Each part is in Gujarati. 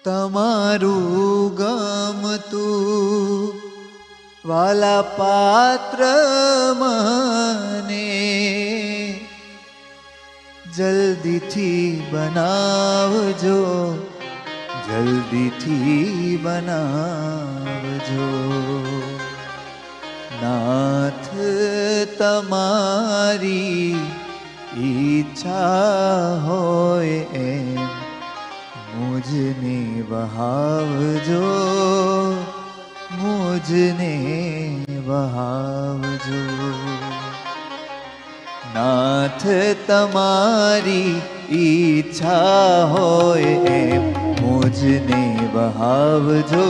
તમારું ગમતું વાલા પાત્ર મને જલ્દીથી બનાવજો, જલ્દીથી બનાવજો. નાથ તમારી ઈચ્છા હોય એમ મુझने વહાવજો, મુझने વહાવજો. નાથ તમારી ઈચ્છા હોય એમ મુझने વહાવજો,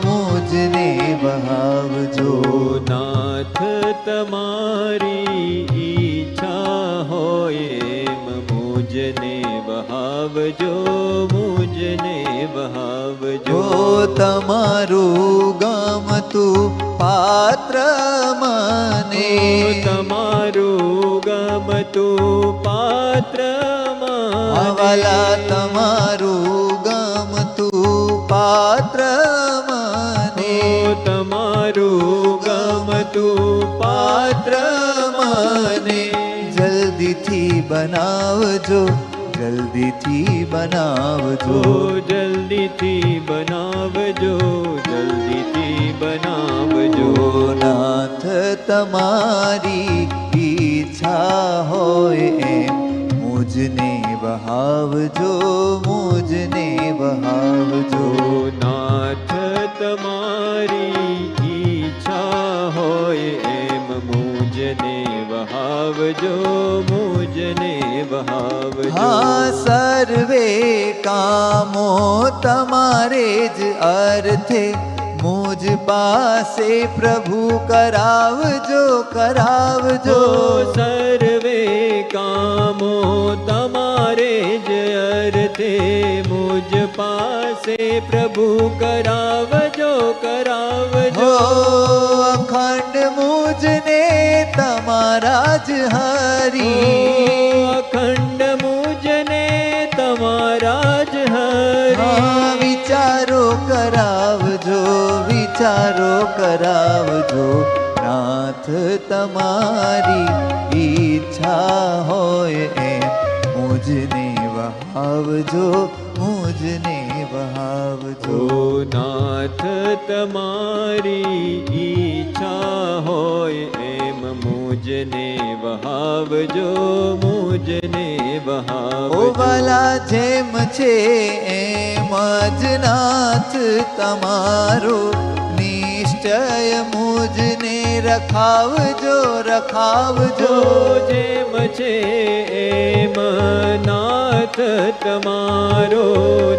મુझने વહાવજો. નાથ તમારી ઈચ્છા હોય એમ મુझने વહાવજો, મુझને વહાવજો. તમારું ગમતું પાત્ર મને, તમારું ગમતું પાત્ર મને, વાલા તમારું ગમતું પાત્ર મને, તમારું ગમતું પાત્ર મને જલ્દીથી બનાવજો, જલ્દીથી બનાવજો. જલ્દીથી બનાવજો, જલ્દીથી બનાવજો. નાથ તમારી ઈચ્છા હોય એમ મુझने વહાવજો, મુझને વહાવજો. નાથ તમારી ઈચ્છા હોય એમ મુझને વહાવજો, મુझને વહાવજો. હા, સર્વે કામો તમારે જ અર્થે મુझ પાસે પ્રભુ કરાવજો, કરાવજો. સર્વે કામો તમારે જ અર્થે મુझ પાસે પ્રભુ કરાવજો, કરાવજો. અખંડ મુझને તમારા જ હરી, અખંડ મુझને તમારા જ હરી વિચારો કરાવજો, વિચારો કરાવજો. નાથ તમારી ઈચ્છા હોય એમ મુझને વહાવજો, મુझને વહાવજો. નાથ તમારી ઈચ્છા હોય એમ મુझને વહાવજો, મુझને વહાવજો. ઓ વાલા જેમ છે એમ જ નાથ તમારો નિશ્ચય મુझને રખાવજો, રખાવજો. જેમ છે એમ નાથ તમારો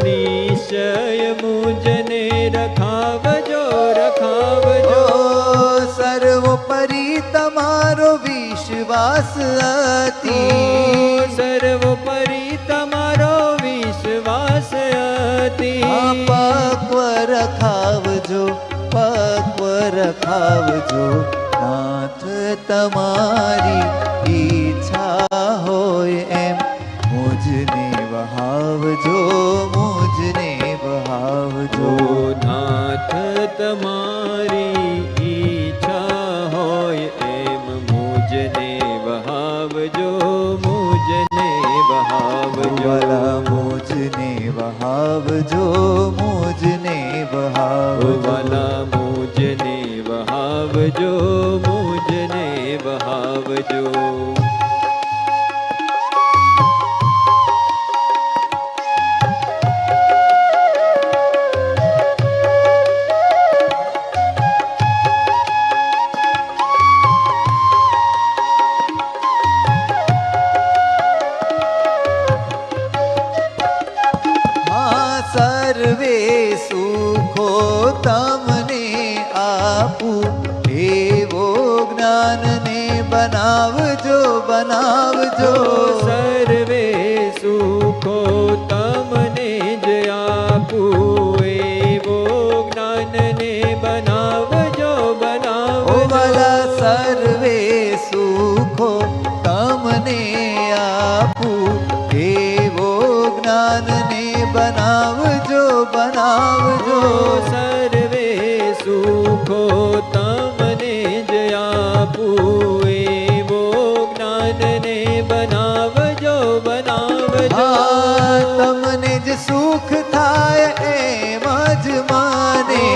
નિશ્ચય મુझને રખાવજો, રખાવજો. સર્વોપરી તમારો વિશ્વાસ અતિ, સર્વોપરી તમારો વિશ્વાસ અતિ. પક્વ રખાવજો, પક્વ રખાવજો. નાથ તમારી ઈચ્છા હોય એમ મુझને વહાવજો, મુझને વહાવજો. નાથ તમારી ઈચ્છા હોય એમ મુझને વહાવજો, મુझને વહાવજો. વાલા મુझને વહાવજો, મુझને વહાવજો. વાલા મુझને વહાવજો, મુझને વહાવજો. સર્વે સુખો તમને આપું એવો જ્ઞાનને બનાવજો, બનાવજો. સર્વે સુખો તમને જ આપું એવો જ્ઞાનને બનાવજો, બનાવજો. વાલા સર્વે સુખો તમને આપું એવો જ્ઞાનને બનાવજો, બનાવજો સર્વે સુખો તમને જ આપું એવો જ્ઞાનને બનાવજો બનાવજો તમને જ સુખ થાય એમ જ મને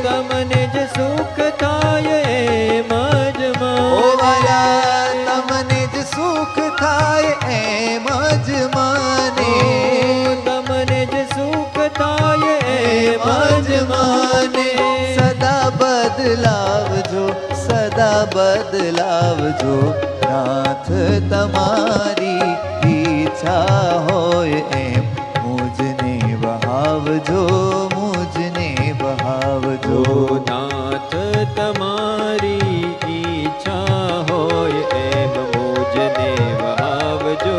તમને જ સુખ થાય એમ જ ઓ વાલા તમને જ સુખ થાય એમ જ મને તમને જ સુખ થાય એમ જ મને સદા બદલાવજો સદા બદલાવજો નાથ તમારી ઈચ્છા હોય એમ મુજને વહાવજો મુજને વહાવજો નાથ તમારી ઈચ્છા હોય એમ મુજને વહાવજો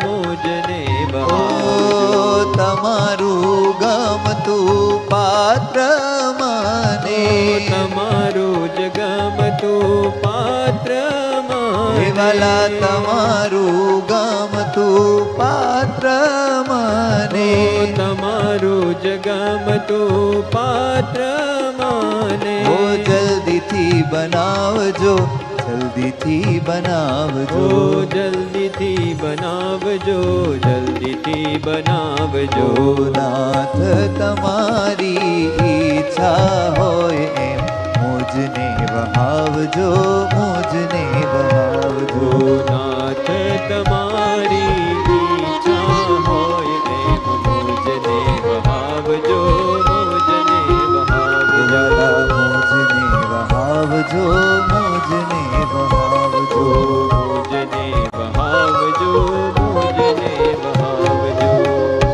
મુજને ઓ વહાવજો તમારું ગમતું પાત્ર મને તમારું જ ગમતું પાત્ર હે વાલા તમારું ગમતું પાત્ર મને તમારું જ ગમતું પાત્ર મને ઓ જલ્દીથી બનાવજો જલ્દીથી બનાવજો ઓ જલ્દીથી બનાવજો જલ્દીથી બનાવજો નાથ તમારી ઈચ્છા હોય એમ મુજને વહાવજો મુજને વહાવજો નાથ તમારી